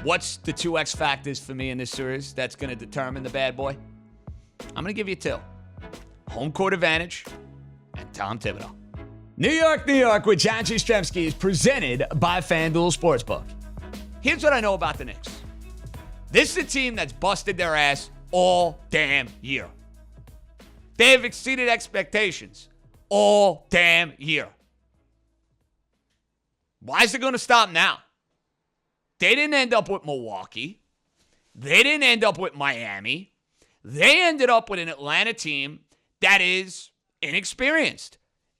What's the two X factors for me in this series that's going to determine the bad boy? I'm going to give you two. Home court advantage and Tom Thibodeau. New York, New York with Jastremski is presented by FanDuel Sportsbook. Here's what I know about the Knicks. This is a team that's busted their ass all damn year. They have exceeded expectations all damn year. Why is it going to stop now? They didn't end up with Milwaukee. They didn't end up with Miami. They ended up with an Atlanta team that is inexperienced.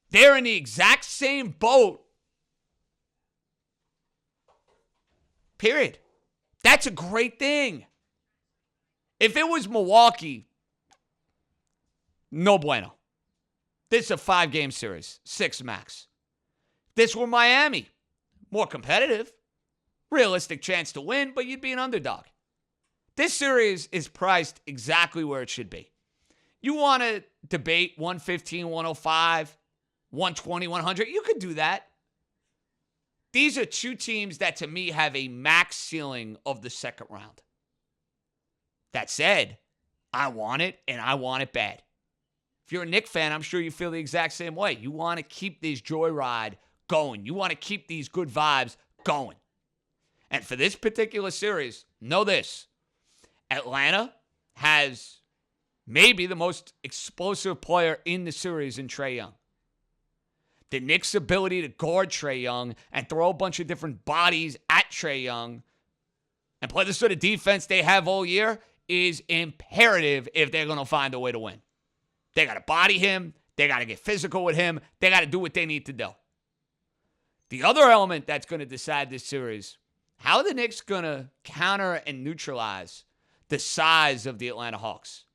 They're in the exact same boat. Period. That's a great thing. If it was Milwaukee, no bueno. This is a 5-game series, 6 max. This were Miami, more competitive. Realistic chance to win, but you'd be an underdog. This series is priced exactly where it should be. You want to debate 115, 105, 120, 100. You could do that. These are two teams that, to me, have a max ceiling of the second round. That said, I want it, and I want it bad. If you're a Knicks fan, I'm sure you feel the exact same way. You want to keep this joyride going. You want to keep these good vibes going. And for this particular series, know this. Atlanta has maybe the most explosive player in the series in Trae Young. The Knicks' ability to guard Trae Young and throw a bunch of different bodies at Trae Young and play the sort of defense they have all year is imperative if they're going to find a way to win. They got to body him. They got to get physical with him. They got to do what they need to do. The other element that's going to decide this series, how are the Knicks going to counter and neutralize the size of the Atlanta Hawks?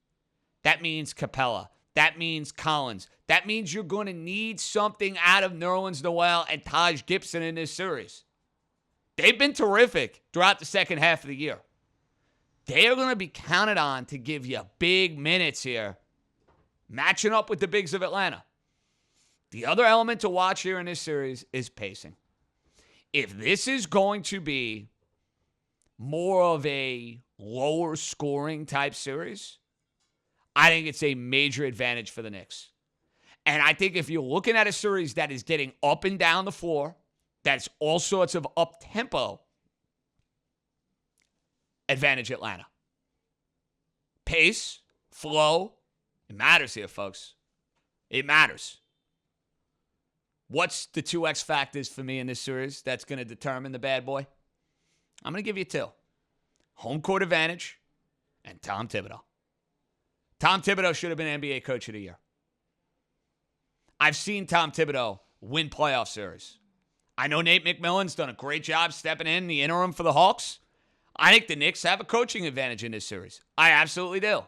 That means Capella. That means Collins. That means you're going to need something out of Nerlens Noel and Taj Gibson in this series. They've been terrific throughout the second half of the year. They are going to be counted on to give you big minutes here, matching up with the bigs of Atlanta. The other element to watch here in this series is pacing. If this is going to be more of a lower scoring type series, I think it's a major advantage for the Knicks. And I think if you're looking at a series that is getting up and down the floor, that's all sorts of up-tempo, advantage Atlanta. Pace, flow, it matters here, folks. It matters. What's the two X factors for me in this series that's going to determine the bad boy? I'm going to give you two. Home court advantage and Tom Thibodeau. Tom Thibodeau should have been NBA Coach of the Year. I've seen Tom Thibodeau win playoff series. I know Nate McMillan's done a great job stepping in the interim for the Hawks. I think the Knicks have a coaching advantage in this series. I absolutely do.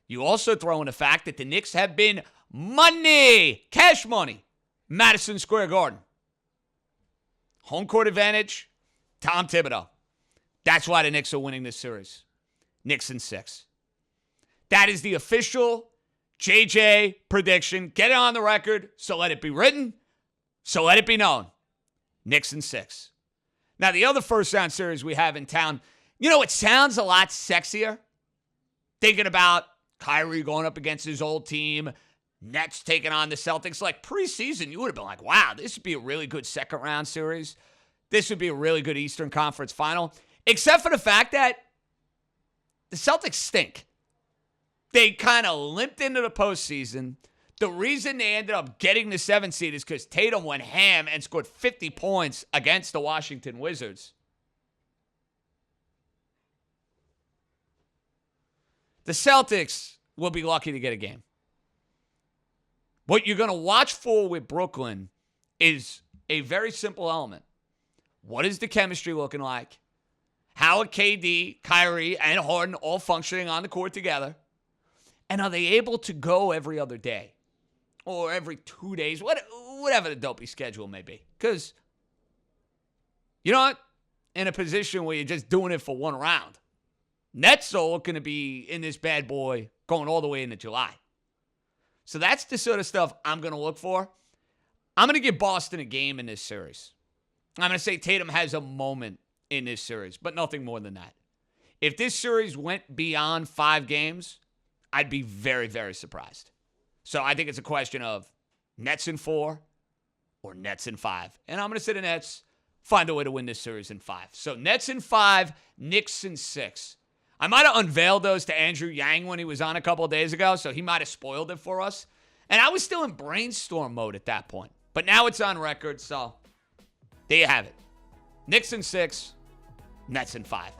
You also throw in the fact that the Knicks have been money, cash money, Madison Square Garden. Home court advantage, Tom Thibodeau. That's why the Knicks are winning this series. Knicks in 6. That is the official JJ prediction. Get it on the record, so let it be written, so let it be known. Knicks in 6. Now, the other first-round series we have in town, you know, it sounds a lot sexier. Thinking about Kyrie going up against his old team, Nets taking on the Celtics. Like preseason, you would have been like, wow, this would be a really good second-round series. This would be a really good Eastern Conference final. Except for the fact that the Celtics stink. They kind of limped into the postseason. The reason they ended up getting the 7th seed is because Tatum went ham and scored 50 points against the Washington Wizards. The Celtics will be lucky to get a game. What you're going to watch for with Brooklyn is a very simple element. What is the chemistry looking like? How are KD, Kyrie, and Harden all functioning on the court together? And are they able to go every other day? Or every 2 days? Whatever the dopey schedule may be. Because, you know what? In a position where you're just doing it for one round. Nets are looking to be in this bad boy going all the way into July. So that's the sort of stuff I'm going to look for. I'm going to give Boston a game in this series. I'm going to say Tatum has a moment in this series, but nothing more than that. If this series went beyond 5 games, I'd be very, very surprised. So I think it's a question of Nets in 4 or Nets in 5. And I'm going to say the Nets find a way to win this series in 5. So Nets in 5, Knicks in 6. I might have unveiled those to Andrew Yang when he was on a couple of days ago, so he might have spoiled it for us. And I was still in brainstorm mode at that point. But now it's on record, so there you have it. Knicks in 6, Nets in 5.